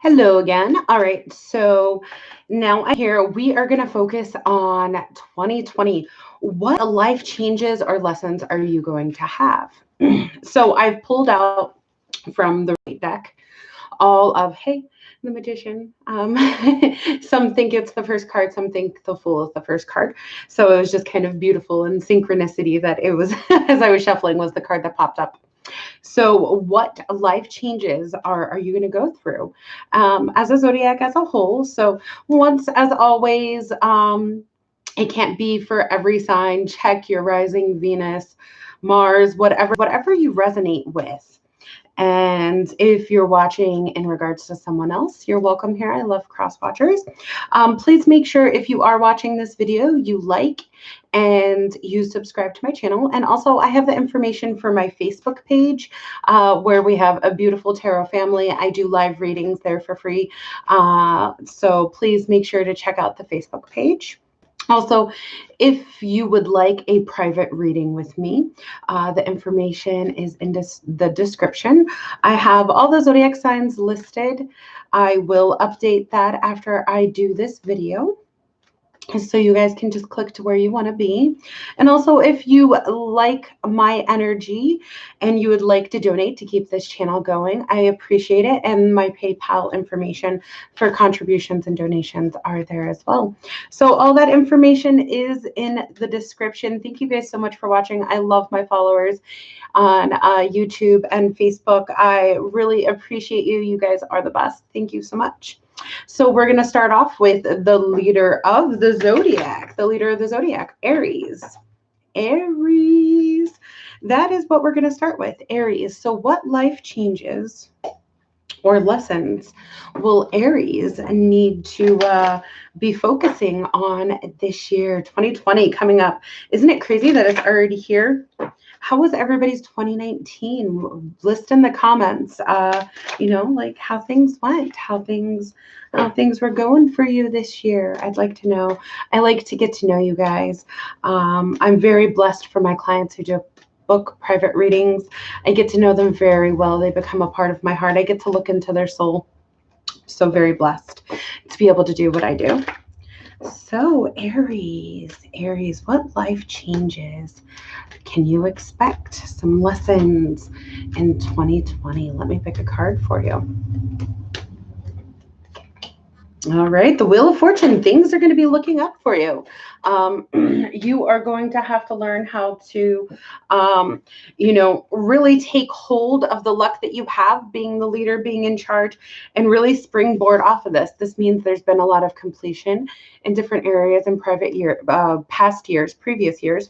Hello again. All right, so now I'm here. We are going to focus on 2020. What life changes or lessons are you going to have? So I've pulled out from the right deck all of, hey, the magician. Some think it's the first card, some think the fool is the first card. So it was just kind of beautiful and synchronicity that it was, as I was shuffling, was the card that popped up. So, what life changes are you going to go through as a zodiac as a whole? So, once, as always, it can't be for every sign. Check your rising Venus, Mars, whatever you resonate with. And if you're watching in regards to someone else, you're welcome here. I love cross watchers. Please make sure if you are watching this video, you like and you subscribe to my channel. And also I have the information for my Facebook page where we have a beautiful tarot family. I do live readings there for free. So please make sure to check out the Facebook page. Also, if you would like a private reading with me, the information is in the description. I have all the zodiac signs listed. I will update that after I do this video, so you guys can just click to where you want to be. And also, if you like my energy and you would like to donate to keep this channel going, I appreciate it. And my PayPal information for contributions and donations are there as well. So all that information is in the description. Thank you guys so much for watching. I love my followers on YouTube and Facebook. I really appreciate you. You guys are the best. Thank you so much. So we're going to start off with the leader of the zodiac, Aries. Aries. That is what we're going to start with, Aries. So what life changes or lessons will Aries need to be focusing on this year, 2020 coming up? Isn't it crazy that it's already here? How was everybody's 2019? List in the comments, like how things went, how things were going for you this year. I'd like to know. I like to get to know you guys. I'm very blessed for my clients who do book private readings. I get to know them very well. They become a part of my heart. I get to look into their soul. So very blessed to be able to do what I do. So Aries, what life changes can you expect? Some lessons in 2020. Let me pick a card for you. All right, the Wheel of Fortune. Things are going to be looking up for you. You are going to have to learn how to, really take hold of the luck that you have, being the leader, being in charge, and really springboard off of this. This means there's been a lot of completion in different areas in previous years.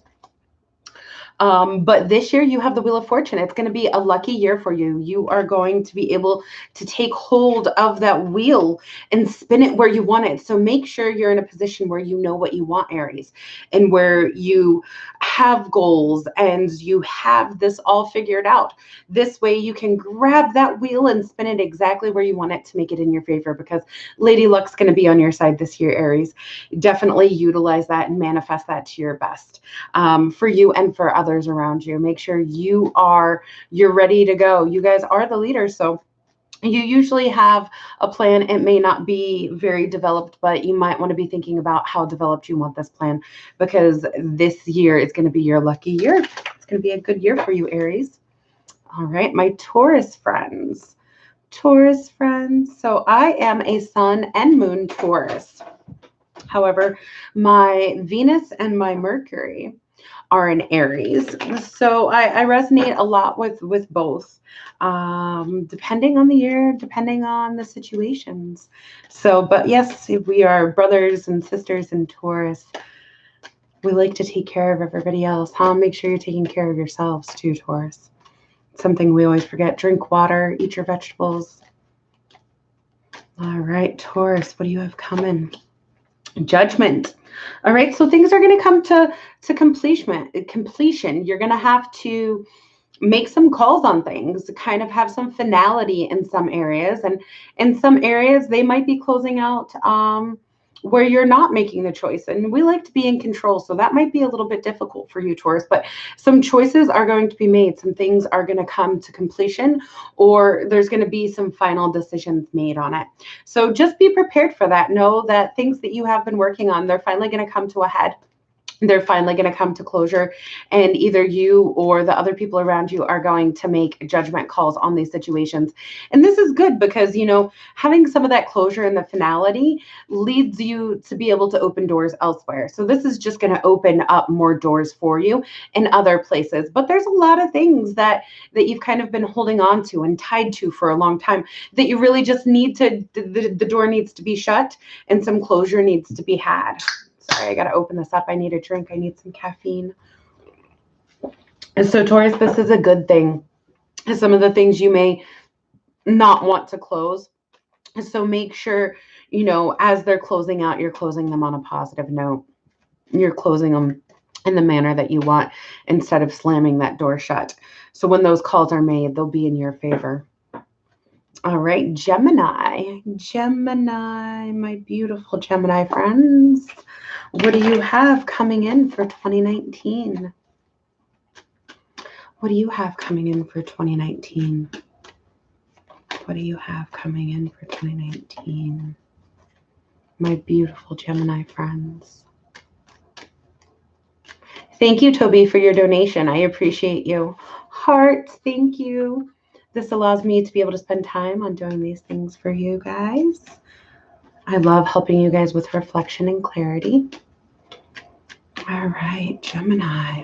But this year you have the Wheel of Fortune. It's going to be a lucky year for you. You are going to be able to take hold of that wheel and spin it where you want it. So make sure you're in a position where you know what you want, Aries, and where you have goals and you have this all figured out. This way you can grab that wheel and spin it exactly where you want it to make it in your favor, because Lady Luck's going to be on your side this year, Aries. Definitely utilize that and manifest that to your best, for you and for others around you. Make sure you're ready to go. You guys are the leaders, so you usually have a plan. It may not be very developed, but you might want to be thinking about how developed you want this plan, because this year is going to be your lucky year. It's going to be a good year for you, Aries. All right, my Taurus friends. So I am a Sun and Moon Taurus. However, my Venus and my Mercury are in Aries. So I resonate a lot with both, depending on the year, depending on the situations. So, but yes, we are brothers and sisters in Taurus. We like to take care of everybody else, huh? Make sure you're taking care of yourselves too, Taurus. Something we always forget. Drink water, eat your vegetables. All right, Taurus, what do you have coming? Judgment. All right, so things are going to come to completion. You're going to have to make some calls on things, kind of have some finality in some areas, and in some areas they might be closing out where you're not making the choice. And we like to be in control. So that might be a little bit difficult for you, Taurus, but some choices are going to be made. Some things are going to come to completion, or there's going to be some final decisions made on it. So just be prepared for that. Know that things that you have been working on, they're finally going to come to a head. They're finally going to come to closure, and either you or the other people around you are going to make judgment calls on these situations. And this is good because, you know, having some of that closure and the finality leads you to be able to open doors elsewhere. So this is just going to open up more doors for you in other places. But there's a lot of things that you've kind of been holding on to and tied to for a long time that you really just need to, the door needs to be shut and some closure needs to be had. Sorry, I got to open this up. I need a drink. I need some caffeine. And so, Taurus, this is a good thing. Some of the things you may not want to close. So make sure, you know, as they're closing out, you're closing them on a positive note. You're closing them in the manner that you want instead of slamming that door shut. So when those calls are made, they'll be in your favor. All right, Gemini. Gemini, my beautiful Gemini friends. What do you have coming in for 2019? What do you have coming in for 2019? What do you have coming in for 2019? My beautiful Gemini friends. Thank you, Toby, for your donation. I appreciate you. Hearts, thank you. This allows me to be able to spend time on doing these things for you guys. I love helping you guys with reflection and clarity. All right, Gemini.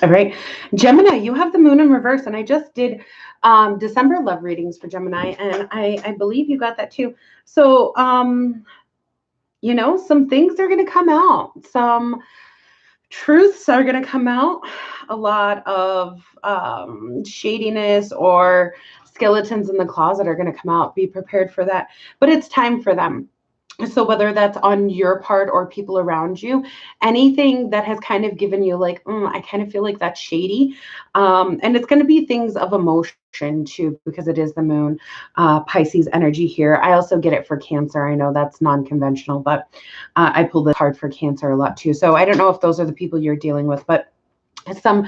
All right, Gemini, you have the moon in reverse, and I just did December love readings for Gemini, and I believe you got that too. So, you know, some things are going to come out. Some truths are going to come out. A lot of shadiness or skeletons in the closet are going to come out. Be prepared for that. But it's time for them. So whether that's on your part or people around you, anything that has kind of given you like, I kind of feel like that's shady. And it's going to be things of emotion too, because it is the moon, Pisces energy here. I also get it for Cancer. I know that's non-conventional, but I pull this card for Cancer a lot too. So I don't know if those are the people you're dealing with, but some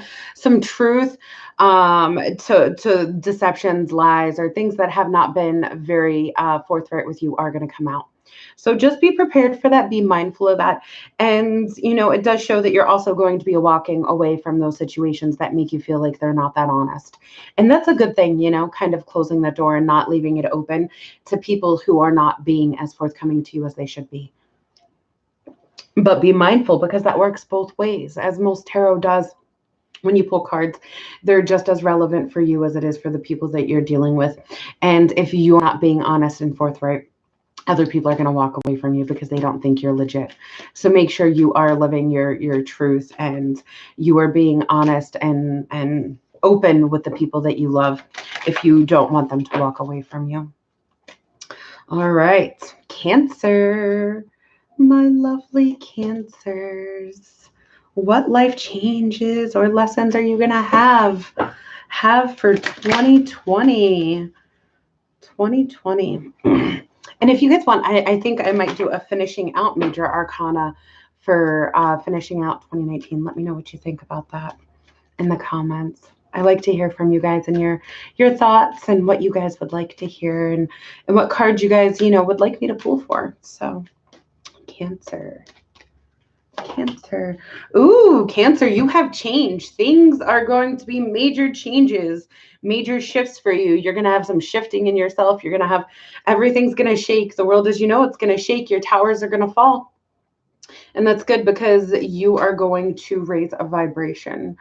truth to deceptions, lies, or things that have not been very forthright with you are going to come out. So just be prepared for that. Be mindful of that. And, you know, it does show that you're also going to be walking away from those situations that make you feel like they're not that honest. And that's a good thing, you know, kind of closing the door and not leaving it open to people who are not being as forthcoming to you as they should be. But be mindful, because that works both ways, as most tarot does. When you pull cards, they're just as relevant for you as it is for the people that you're dealing with. And if you're not being honest and forthright, other people are going to walk away from you because they don't think you're legit. So make sure you are living your truth and you are being honest and open with the people that you love if you don't want them to walk away from you. All right, Cancer, my lovely Cancers. What life changes or lessons are you going to have for 2020? 2020. And if you guys want, I think I might do a finishing out Major Arcana for finishing out 2019. Let me know what you think about that in the comments. I like to hear from you guys and your thoughts and what you guys would like to hear and what cards you guys, you know, would like me to pull for. So, Cancer. Cancer. Ooh, Cancer, you have changed. Things are going to be major changes, major shifts for you. You're going to have some shifting in yourself. You're going to have, everything's going to shake. The world as you know, it's going to shake. Your towers are going to fall. And that's good because you are going to raise a vibration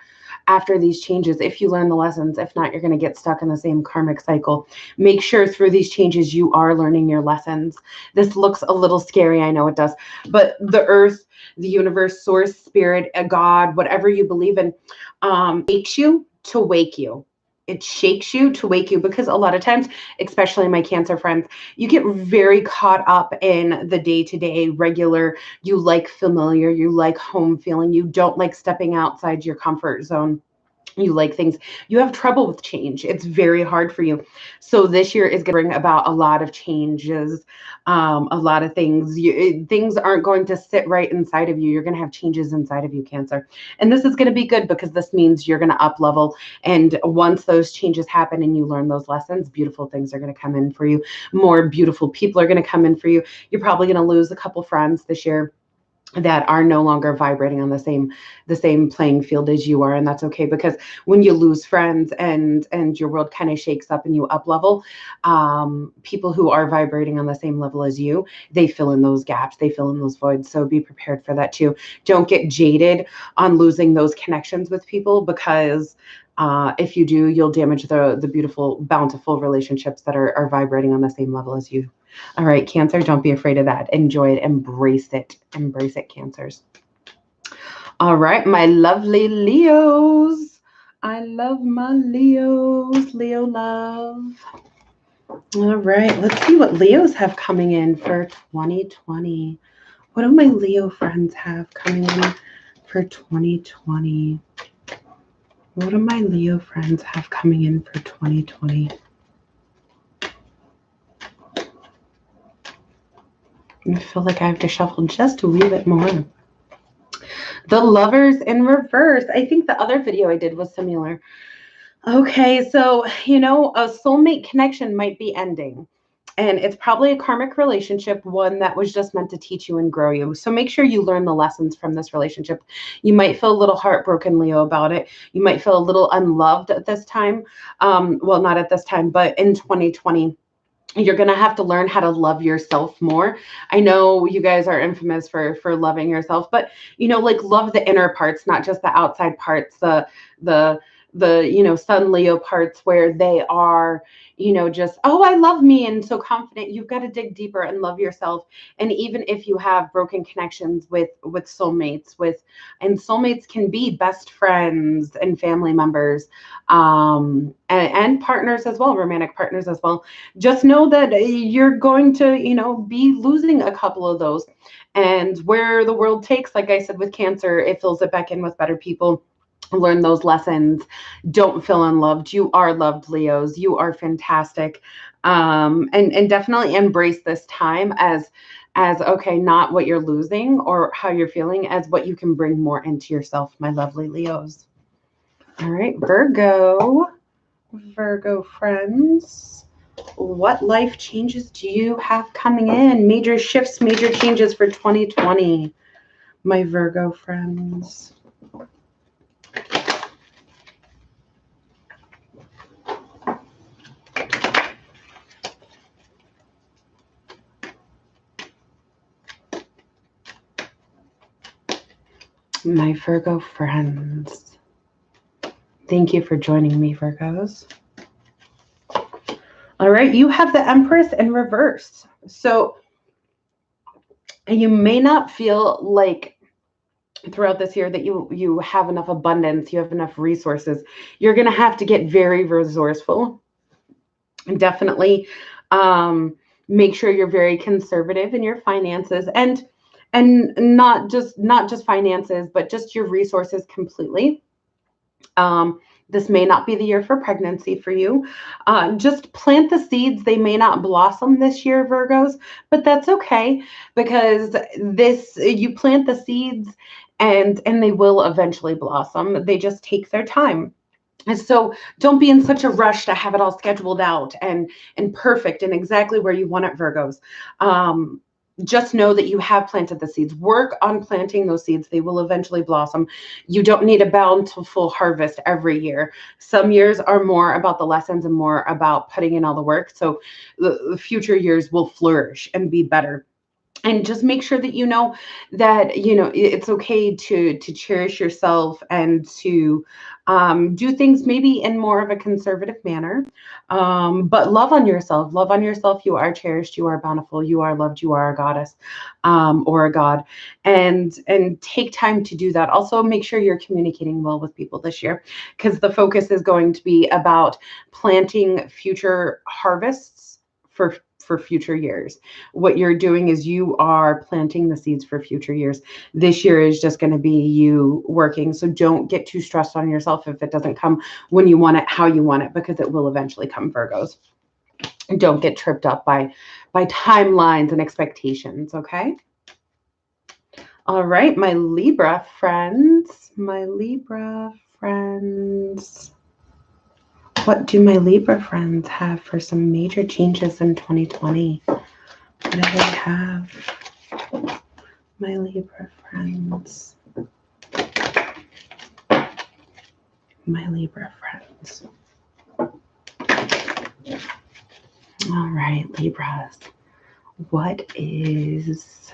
after these changes. If you learn the lessons, if not, you're going to get stuck in the same karmic cycle. Make sure through these changes, you are learning your lessons. This looks a little scary. I know it does, but the earth, the universe, source, spirit, a God, whatever you believe in, makes you to wake you. It shakes you to wake you, because a lot of times, especially my Cancer friends, you get very caught up in the day-to-day regular. You like familiar, you like home feeling. You don't like stepping outside your comfort zone. You like things, you have trouble with change. It's very hard for you. So this year is going to bring about a lot of changes, a lot of things. Things aren't going to sit right inside of you. You're going to have changes inside of you, Cancer. And this is going to be good because this means you're going to up level. And once those changes happen and you learn those lessons, beautiful things are going to come in for you. More beautiful people are going to come in for you. You're probably going to lose a couple friends this year that are no longer vibrating on the same playing field as you are, and that's okay, because when you lose friends and your world kind of shakes up and you up level, people who are vibrating on the same level as you, they fill in those gaps, they fill in those voids. So be prepared for that too. Don't get jaded on losing those connections with people, because if you do, you'll damage the beautiful, bountiful relationships that are vibrating on the same level as you. All right, Cancer, don't be afraid of that. Enjoy it. Embrace it. Embrace it, Cancers. All right, my lovely Leos. I love my Leos. Leo love. All right, let's see what Leos have coming in for 2020. What do my Leo friends have coming in for 2020? What do my Leo friends have coming in for 2020? I feel like I have to shuffle just a wee bit more. The Lovers in reverse. I think the other video I did was similar. Okay, so, you know, a soulmate connection might be ending. And it's probably a karmic relationship, one that was just meant to teach you and grow you. So make sure you learn the lessons from this relationship. You might feel a little heartbroken, Leo, about it. You might feel a little unloved at this time. Well, not at this time, but in 2020. You're going to have to learn how to love yourself more. I know you guys are infamous for loving yourself, but, you know, like, love the inner parts, not just the outside parts, the you know, Sun Leo parts where they are, you know, just, oh, I love me and so confident. You've got to dig deeper and love yourself. And even if you have broken connections with soulmates, and soulmates can be best friends and family members, and partners as well, romantic partners as well. Just know that you're going to, you know, be losing a couple of those. And where the world takes, like I said, with Cancer, it fills it back in with better people. Learn those lessons. Don't feel unloved. You are loved, Leos. You are fantastic. And definitely embrace this time as okay, not what you're losing or how you're feeling, as what you can bring more into yourself, my lovely Leos. All right, Virgo friends, what life changes do you have coming in? Major shifts, major changes for 2020, my Virgo friends. My Virgo friends, thank you for joining me, Virgos. All right, you have the Empress in reverse. So you may not feel like throughout this year that you have enough abundance, you have enough resources. You're going to have to get very resourceful. And definitely make sure you're very conservative in your finances, and not just finances, but just your resources completely. This may not be the year for pregnancy for you. Just plant the seeds. They may not blossom this year, Virgos, but that's okay, because you plant the seeds and they will eventually blossom. They just take their time. And so don't be in such a rush to have it all scheduled out and perfect and exactly where you want it, Virgos. Just know that you have planted the seeds. Work on planting those seeds. They will eventually blossom. You don't need a bountiful harvest every year. Some years are more about the lessons and more about putting in all the work. So the future years will flourish and be better. And just make sure that you know that, you know, it's okay to cherish yourself and to do things maybe in more of a conservative manner. But love on yourself. Love on yourself. You are cherished. You are bountiful. You are loved. You are a goddess or a god. And take time to do that. Also, make sure you're communicating well with people this year, because the focus is going to be about planting future harvests for future years. What you're doing is you are planting the seeds for future years. This year is just going to be you working. So don't get too stressed on yourself if it doesn't come when you want it, how you want it, because it will eventually come, Virgos. And don't get tripped up by timelines and expectations, okay? All right, my Libra friends. What do my Libra friends have for some major changes in 2020? What do they have? My Libra friends. My Libra friends. All right, Libras. What is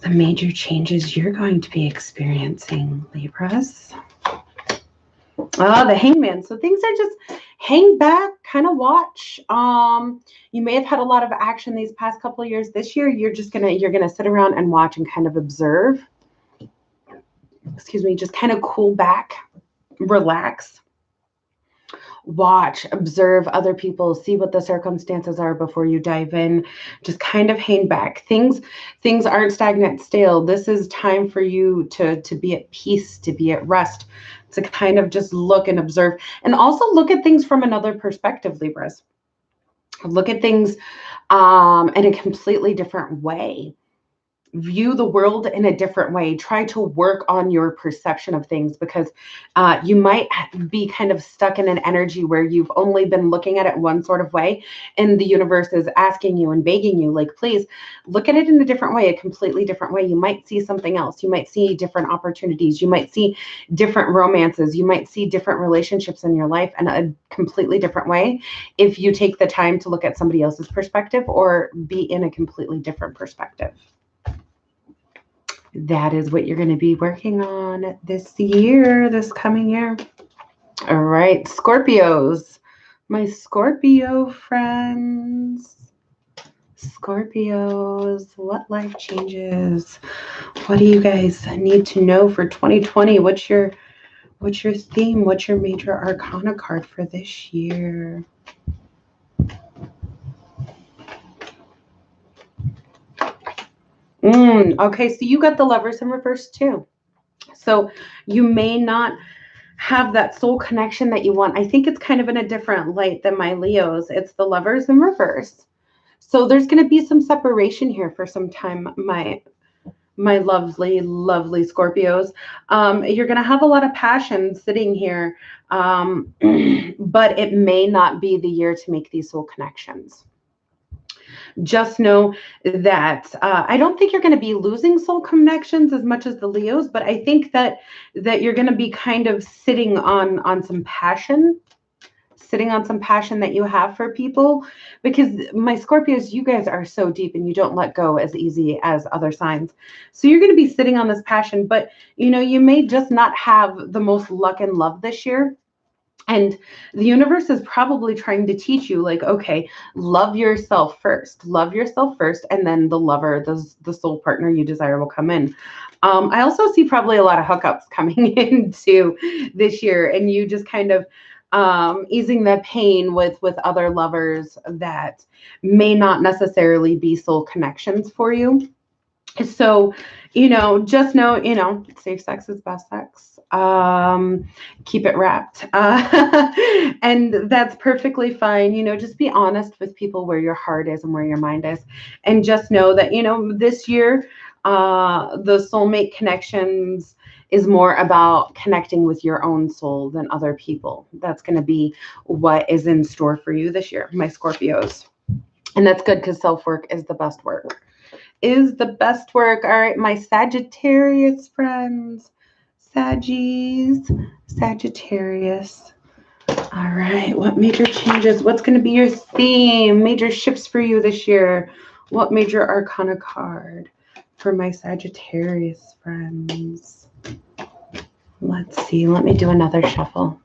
the major changes you're going to be experiencing, Libras? Oh, the Hangman. So things are just hang back, kind of watch. You may have had a lot of action these past couple of years. This year, you're gonna sit around and watch and kind of observe. Excuse me, just kind of cool back, relax. Watch, observe other people, see what the circumstances are before you dive in. Just kind of hang back. Things aren't stagnant, stale. This is time for you to be at peace, to be at rest, to kind of just look and observe, and also look at things from another perspective, Libras. Look at things in a completely different way. View the world in a different way. Try to work on your perception of things, because you might be kind of stuck in an energy where you've only been looking at it one sort of way, and the universe is asking you and begging you, like, please look at it in a different way, a completely different way. You might see something else. You might see different opportunities. You might see different romances. You might see different relationships in your life in a completely different way if you take the time to look at somebody else's perspective or be in a completely different perspective. That is what you're going to be working on this year, this coming year. All right, Scorpios, my Scorpio friends. Scorpios, what life changes? What do you guys need to know for 2020? What's your theme? What's your major arcana card for this year? Okay, so you got the Lovers in reverse too. So you may not have that soul connection that you want. I think it's kind of in a different light than my Leos. It's the Lovers in reverse. So there's going to be some separation here for some time, my lovely, lovely Scorpios. You're going to have a lot of passion sitting here, but it may not be the year to make these soul connections. Just know that I don't think you're going to be losing soul connections as much as the Leos, but I think that you're going to be kind of sitting on some passion, that you have for people, because my Scorpios, you guys are so deep and you don't let go as easy as other signs. So you're going to be sitting on this passion, but you may just not have the most luck in love this year. And the universe is probably trying to teach you, like, okay, love yourself first, and then the lover, the soul partner you desire will come in. I also see probably a lot of hookups coming into this year, and you just kind of easing the pain with other lovers that may not necessarily be soul connections for you. So, just know, safe sex is best sex. Keep it wrapped. And that's perfectly fine. Just be honest with people where your heart is and where your mind is. And just know that, this year, the soulmate connections is more about connecting with your own soul than other people. That's going to be what is in store for you this year, my Scorpios. And that's good, because self-work is the best work. All right, my Sagittarius friends. Sagittarius. All right, what major changes? What's going to be your theme? Major shifts for you this year. What major arcana card for my Sagittarius friends? Let's see. Let me do another shuffle.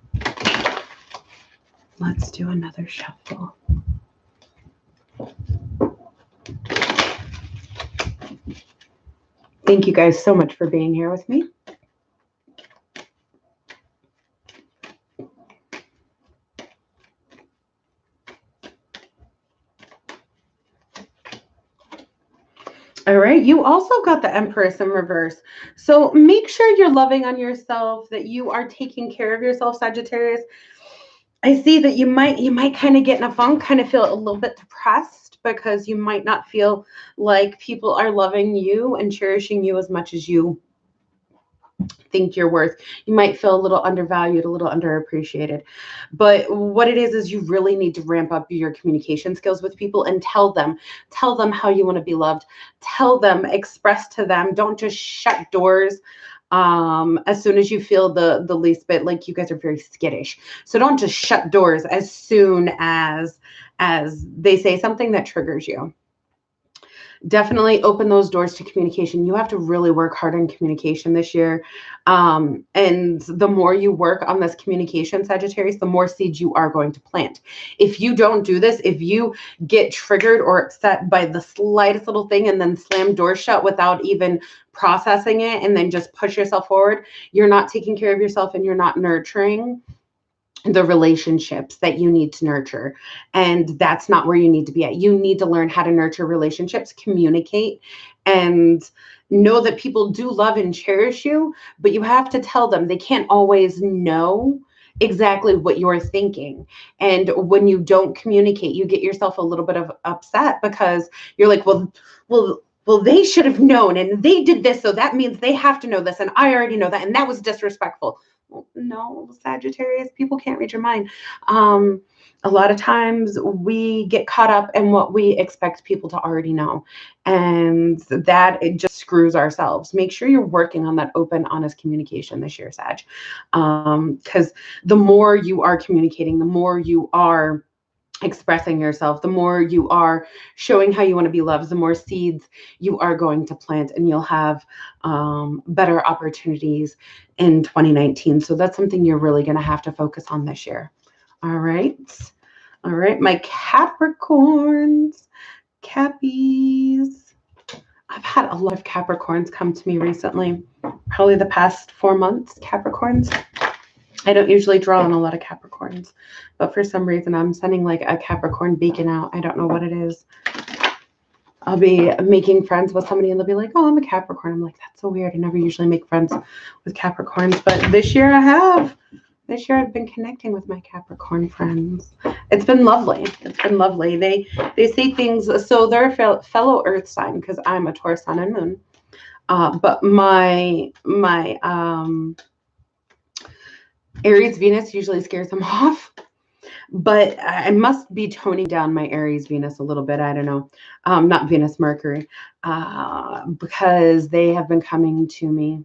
Thank you guys so much for being here with me. All right. You also got the Empress in reverse. So make sure you're loving on yourself, that you are taking care of yourself, Sagittarius. I see that you might kind of get in a funk, kind of feel a little bit depressed because you might not feel like people are loving you and cherishing you as much as you think you're worth. You might feel a little undervalued, a little underappreciated. But what it is you really need to ramp up your communication skills with people and tell them how you want to be loved. Tell them, express to them. Don't just shut doors as soon as you feel the least bit like you guys are very skittish. So don't just shut doors as soon as they say something that triggers you. Definitely open those doors to communication. You have to really work hard on communication this year. And the more you work on this communication, Sagittarius, the more seeds you are going to plant. If you don't do this, if you get triggered or upset by the slightest little thing and then slam doors shut without even processing it and then just push yourself forward, you're not taking care of yourself and you're not nurturing the relationships that you need to nurture. And that's not where you need to be at. You need to learn how to nurture relationships, communicate, and know that people do love and cherish you, but you have to tell them. They can't always know exactly what you're thinking. And when you don't communicate, you get yourself a little bit of upset because you're like, well, they should have known and they did this, so that means they have to know this, and I already know that, and that was disrespectful. No, Sagittarius, people can't read your mind. A lot of times we get caught up in what we expect people to already know, and that it just screws ourselves. Make sure you're working on that open, honest communication this year, Sag, because the more you are communicating, the more you are expressing yourself, the more you are showing how you want to be loved, the more seeds you are going to plant, and you'll have better opportunities in 2019. So that's something you're really going to have to focus on this year. All right. All right. My Capricorns, Cappies. I've had a lot of Capricorns come to me recently, probably the past 4 months, Capricorns. I don't usually draw on a lot of Capricorns, but for some reason I'm sending like a Capricorn beacon out. I don't know what it is. I'll be making friends with somebody and they'll be like, oh, I'm a Capricorn. I'm like, that's so weird. I never usually make friends with Capricorns, but this year I have. This year I've been connecting with my Capricorn friends. It's been lovely. It's been lovely. They say things. So they're a fellow Earth sign because I'm a Taurus sun and moon. But my Aries Venus usually scares them off, but I must be toning down my Aries Venus a little bit. I don't know, not Venus, Mercury, because they have been coming to me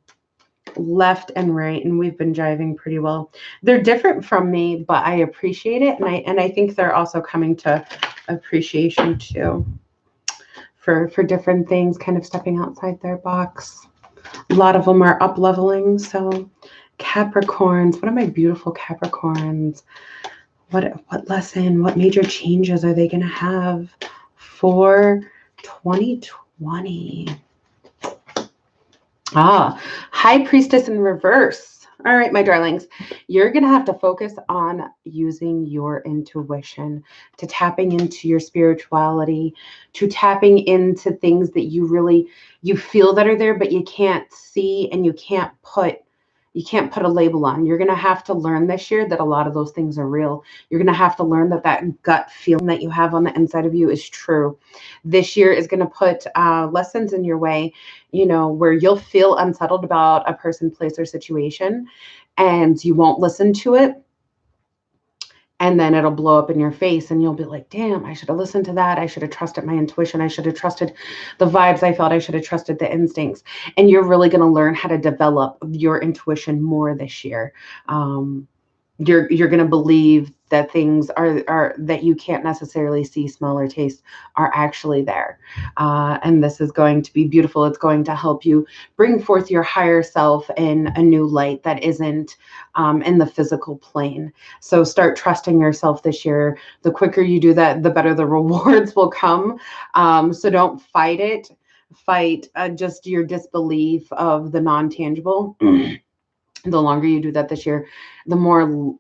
left and right, and we've been jiving pretty well. They're different from me, but I appreciate it, and I think they're also coming to appreciation too for different things, kind of stepping outside their box. A lot of them are up leveling, so. Capricorns, what are my beautiful Capricorns? What lesson, what major changes are they going to have for 2020? High Priestess in reverse. All right, my darlings, you're going to have to focus on using your intuition, to tapping into your spirituality, to tapping into things that you feel that are there, but you can't see and you can't put a label on. You're going to have to learn this year that a lot of those things are real. You're going to have to learn that gut feeling that you have on the inside of you is true. This year is going to put lessons in your way, where you'll feel unsettled about a person, place, or situation, and you won't listen to it. And then it'll blow up in your face and you'll be like, damn, I should have listened to that. I should have trusted my intuition. I should have trusted the vibes I felt. I should have trusted the instincts. And you're really going to learn how to develop your intuition more this year. You're going to believe that things are that you can't necessarily see, smell, or taste are actually there. And this is going to be beautiful. It's going to help you bring forth your higher self in a new light that isn't in the physical plane. So start trusting yourself this year. The quicker you do that, the better the rewards will come. So don't fight it. Fight just your disbelief of the non-tangible. The longer you do that this year, the more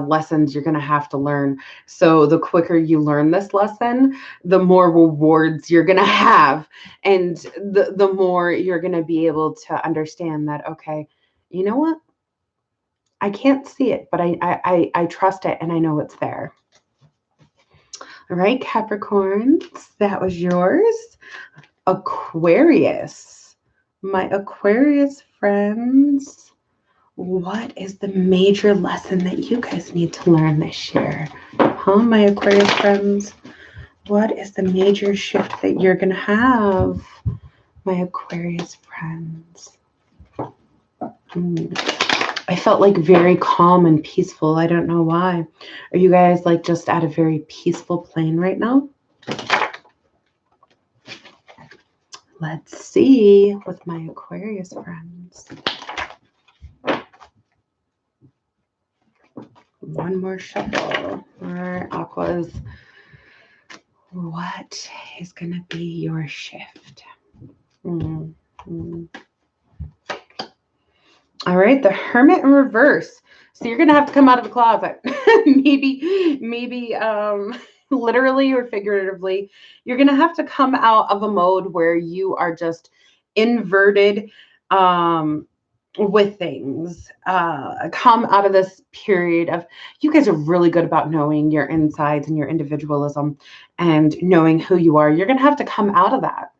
lessons you're going to have to learn. So the quicker you learn this lesson, the more rewards you're going to have. And the more you're going to be able to understand that, okay, you know what? I can't see it, but I trust it and I know it's there. All right, Capricorns, that was yours. Aquarius, my Aquarius friends. What is the major lesson that you guys need to learn this year? Huh, my Aquarius friends? What is the major shift that you're going to have, my Aquarius friends? I felt like very calm and peaceful. I don't know why. Are you guys like just at a very peaceful plane right now? Let's see with my Aquarius friends. One more shuffle. All right, Aquas. What is going to be your shift? All right, the Hermit in reverse. So you're going to have to come out of the closet. maybe literally or figuratively. You're going to have to come out of a mode where you are just inverted with things. Come out of this period of, you guys are really good about knowing your insides and your individualism and knowing who you are. You're going to have to come out of that.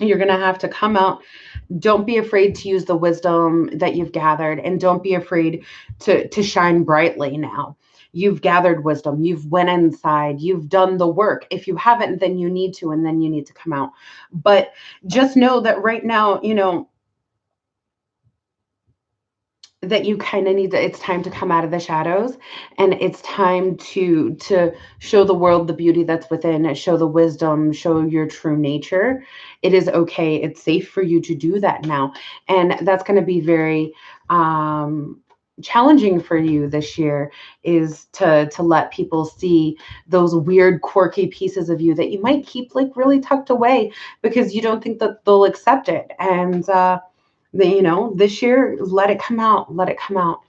You're going to have to come out. Don't be afraid to use the wisdom that you've gathered, and don't be afraid to shine brightly now. You've gathered wisdom. You've went inside. You've done the work. If you haven't, then you need to, and then you need to come out. But just know that right now, you know, that you kind of need to, it's time to come out of the shadows, and it's time to show the world the beauty that's within, show the wisdom, show your true nature. It is okay. It's safe for you to do that now. And that's going to be very challenging for you this year, is to let people see those weird, quirky pieces of you that you might keep like really tucked away because you don't think that they'll accept it. And, you know, this year, let it come out. Let it come out.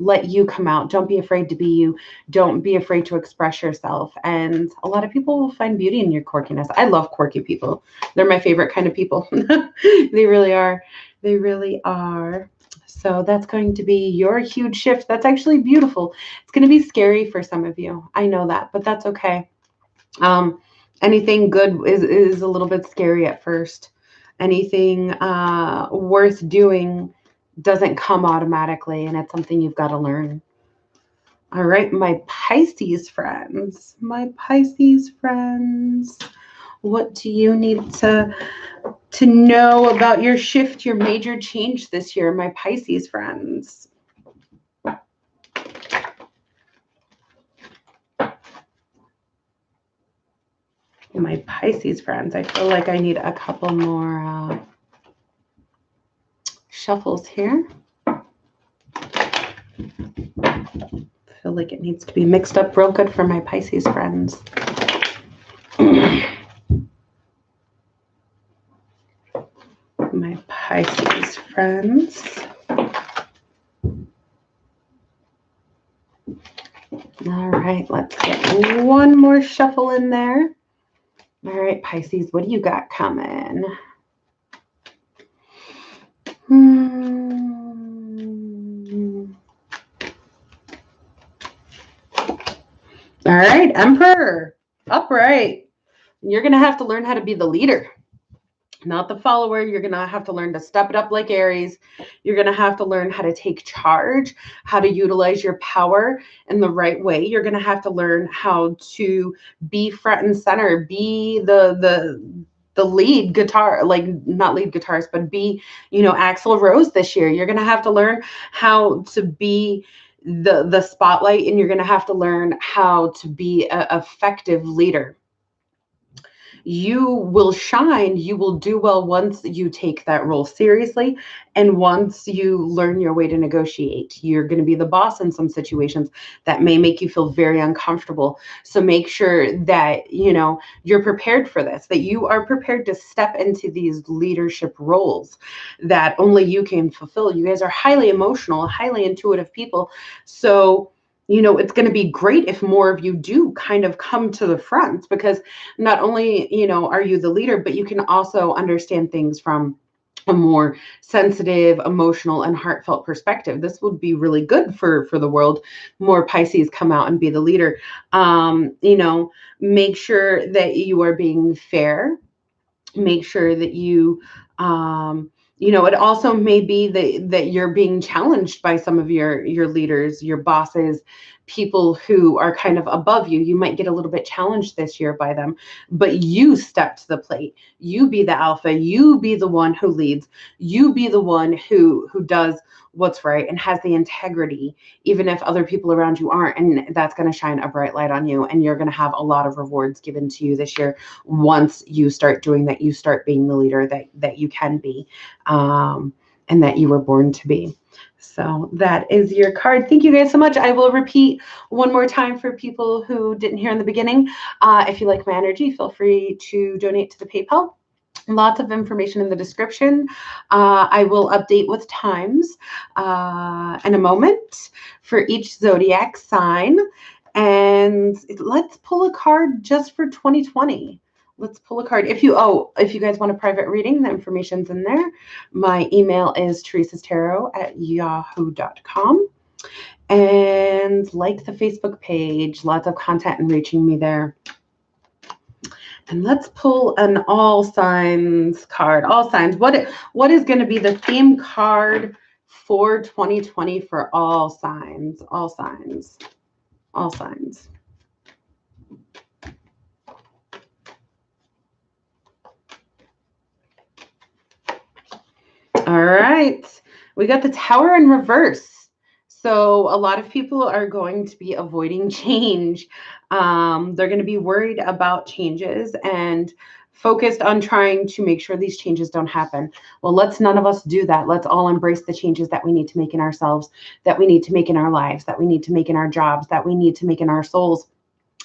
Let you come out. Don't be afraid to be you. Don't be afraid to express yourself. And a lot of people will find beauty in your quirkiness. I love quirky people. They're my favorite kind of people. They really are. They really are. So that's going to be your huge shift. That's actually beautiful. It's going to be scary for some of you. I know that, but that's okay. Anything good is a little bit scary at first. Anything worth doing doesn't come automatically, and it's something you've got to learn. All right, my Pisces friends, what do you need to know about your shift, your major change this year, my Pisces friends? My Pisces friends, I feel like I need a couple more shuffles here. I feel like it needs to be mixed up real good for my Pisces friends. My Pisces friends. All right, let's get one more shuffle in there. All right, Pisces, what do you got coming? All right, Emperor, upright. You're going to have to learn how to be the leader, not the follower. You're going to have to learn to step it up like Aries. You're going to have to learn how to take charge, how to utilize your power in the right way. You're going to have to learn how to be front and center, be the lead guitar, like not lead guitarist, but be, you know, Axl Rose this year. You're going to have to learn how to be the spotlight, and you're going to have to learn how to be an effective leader. You will shine, you will do well once you take that role seriously, and once you learn your way to negotiate. You're going to be the boss in some situations that may make you feel very uncomfortable. So make sure that, you know, you're prepared for this, that you are prepared to step into these leadership roles that only you can fulfill. You guys are highly emotional, highly intuitive people. So it's going to be great if more of you do kind of come to the front, because not only, are you the leader, but you can also understand things from a more sensitive, emotional, and heartfelt perspective. This would be really good for the world. More Pisces come out and be the leader. Make sure that you are being fair. Make sure that it also may be that you're being challenged by some of your leaders, your bosses, people who are kind of above you. You might get a little bit challenged this year by them, but you step to the plate. You be the alpha. You be the one who leads. You be the one who does what's right and has the integrity, even if other people around you aren't. And that's going to shine a bright light on you. And you're going to have a lot of rewards given to you this year once you start doing that. You start being the leader that you can be, and that you were born to be. So that is your card. Thank you guys so much. I will repeat one more time for people who didn't hear in the beginning. If you like my energy, feel free to donate to the PayPal. Lots of information in the description. I will update with times in a moment for each zodiac sign. And let's pull a card just for 2020. Let's pull a card. If you guys want a private reading, the information's in there. My email is teresastarot@yahoo.com. And like the Facebook page, lots of content and reaching me there. And let's pull an all signs card. All signs. What is going to be the theme card for 2020 for all signs? All signs. All signs. All right. We got the Tower in reverse. So a lot of people are going to be avoiding change. They're going to be worried about changes and focused on trying to make sure these changes don't happen. Well, let's none of us do that. Let's all embrace the changes that we need to make in ourselves, that we need to make in our lives, that we need to make in our jobs, that we need to make in our souls,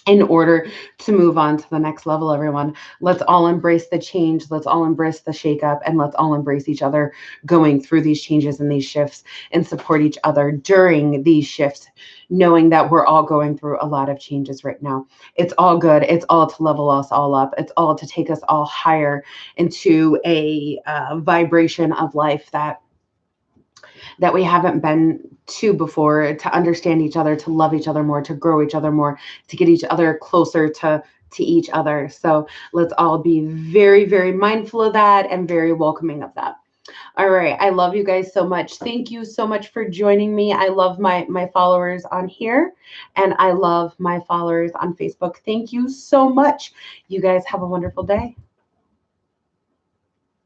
in order to move on to the next level, everyone. Let's all embrace the change. Let's all embrace the shakeup, and let's all embrace each other going through these changes and these shifts, and support each other during these shifts, knowing that we're all going through a lot of changes right now. It's all good. It's all to level us all up. It's all to take us all higher into a vibration of life that we haven't been to before, to understand each other, to love each other more, to grow each other more, to get each other closer to each other. So let's all be very, very mindful of that and very welcoming of that. All right. I love you guys so much. Thank you so much for joining me. I love my followers on here, and I love my followers on Facebook. Thank you so much. You guys have a wonderful day.